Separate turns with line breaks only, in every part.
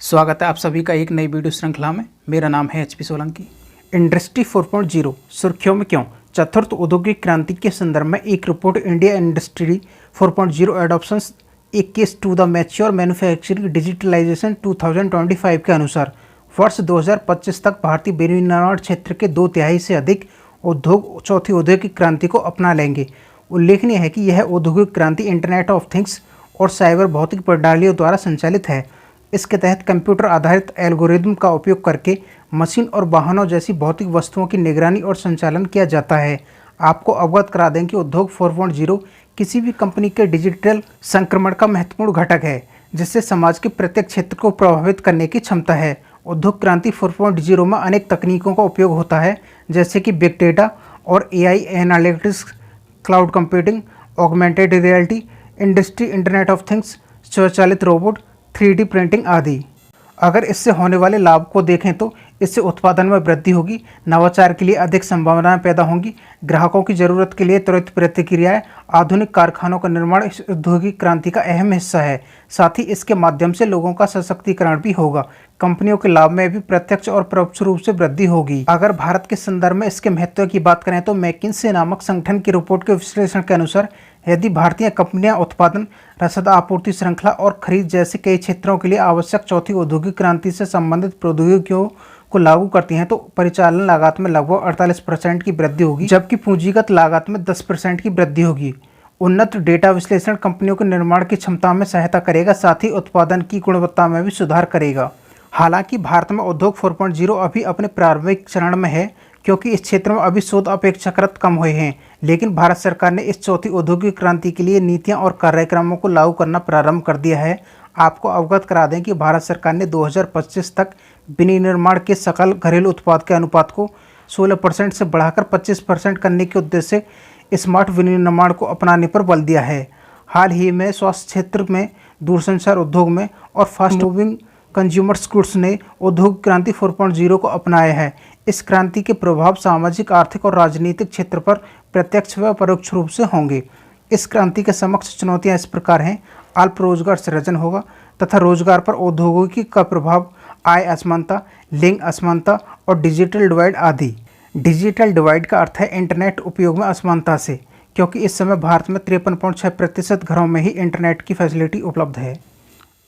स्वागत है आप सभी का एक नई वीडियो श्रृंखला में। मेरा नाम है HP सोलंकी। इंडस्ट्री 4.0 सुर्खियों में क्यों? चतुर्थ औद्योगिक क्रांति के संदर्भ में एक report India industry 4.0 adoptions a case to the mature manufacturing digitalisation 2025 के अनुसार वर्ष 2025 तक भारतीय विनिर्माण क्षेत्र के 2/3 से अधिक उद्योग चौथी औद्योगिक क्रांति को अपना लेंगे। उल्लेखनीय है कि यह औद्योगिक क्रांति इंटरनेट ऑफ थिंग्स और साइबर भौतिक प्रणालियों द्वारा संचालित है। इसके तहत कंप्यूटर आधारित एल्गोरिदम का उपयोग करके मशीन और वाहनों जैसी भौतिक वस्तुओं की निगरानी और संचालन किया जाता है। आपको अवगत करा दें कि उद्योग 4.0 किसी भी कंपनी के डिजिटल संक्रमण का महत्वपूर्ण घटक है, जिससे समाज के प्रत्येक क्षेत्र को प्रभावित करने की क्षमता है। उद्योग क्रांति 4.0 में अनेक तकनीकों का उपयोग होता है, जैसे कि बिग डेटा और AI analytics, cloud computing, augmented reality, industry internet of things, स्वचालित रोबोट, 3D प्रिंटिंग आदि। अगर इससे होने वाले लाभ को देखें तो इससे उत्पादन में वृद्धि होगी, नवाचार के लिए अधिक संभावनाएं पैदा होंगी, ग्राहकों की ज़रूरत के लिए त्वरित प्रतिक्रियाएं, आधुनिक कारखानों का निर्माण इस औद्योगिक क्रांति का अहम हिस्सा है। साथ ही इसके माध्यम से लोगों का सशक्तिकरण भी होगा। कंपनियों के लाभ में भी प्रत्यक्ष और परोक्ष रूप से वृद्धि होगी। अगर भारत के संदर्भ में इसके महत्व की बात करें तो मैकिन्से नामक संगठन की रिपोर्ट के विश्लेषण के अनुसार यदि भारतीय कंपनियां उत्पादन, रसद आपूर्ति श्रृंखला और खरीद जैसे कई क्षेत्रों के लिए आवश्यक चौथी औद्योगिक क्रांति से संबंधित प्रौद्योगिकियों को लागू करती हैं तो परिचालन लागत में लगभग 48% की वृद्धि होगी, जबकि पूंजीगत लागत में 10% की वृद्धि होगी। उन्नत डेटा विश्लेषण कंपनियों के निर्माण की क्षमता में सहायता करेगा, साथ ही उत्पादन की गुणवत्ता में भी सुधार करेगा। हालांकि भारत में उद्योग 4.0 अभी अपने प्रारंभिक चरण में है, क्योंकि इस क्षेत्र में अभी शोध अपेक्षाकृत कम हुए हैं, लेकिन भारत सरकार ने इस चौथी औद्योगिक क्रांति के लिए नीतियां और कार्यक्रमों को लागू करना प्रारंभ कर दिया है। आपको अवगत करा दें कि भारत सरकार ने 2025 तक विनिर्माण के सकल घरेलू उत्पाद के अनुपात को 16% से बढ़ाकर 25% करने के उद्देश्य से स्मार्ट विनिर्माण को अपनाने पर बल दिया है। हाल ही में स्वास्थ्य क्षेत्र में, दूरसंचार उद्योग में और फास्ट मूविंग कंज्यूमर्स गुड्स ने औद्योगिक क्रांति 4.0 को अपनाया है। इस क्रांति के प्रभाव सामाजिक, आर्थिक और राजनीतिक क्षेत्र पर प्रत्यक्ष व परोक्ष रूप से होंगे। इस क्रांति के समक्ष चुनौतियां इस प्रकार हैं: अल्प रोजगार सृजन होगा तथा रोजगार पर औद्योगिकी का प्रभाव, आय असमानता, लिंग असमानता और डिजिटल डिवाइड आदि। डिजिटल डिवाइड का अर्थ है इंटरनेट उपयोग में असमानता से, क्योंकि इस समय भारत में 53.6% घरों में ही इंटरनेट की फैसिलिटी उपलब्ध है।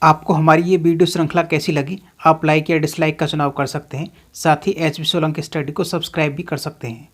आपको हमारी ये वीडियो श्रृंखला कैसी लगी? आप लाइक या डिसलाइक का चुनाव कर सकते हैं। साथ ही HP सोलंकी स्टडी को सब्सक्राइब भी कर सकते हैं।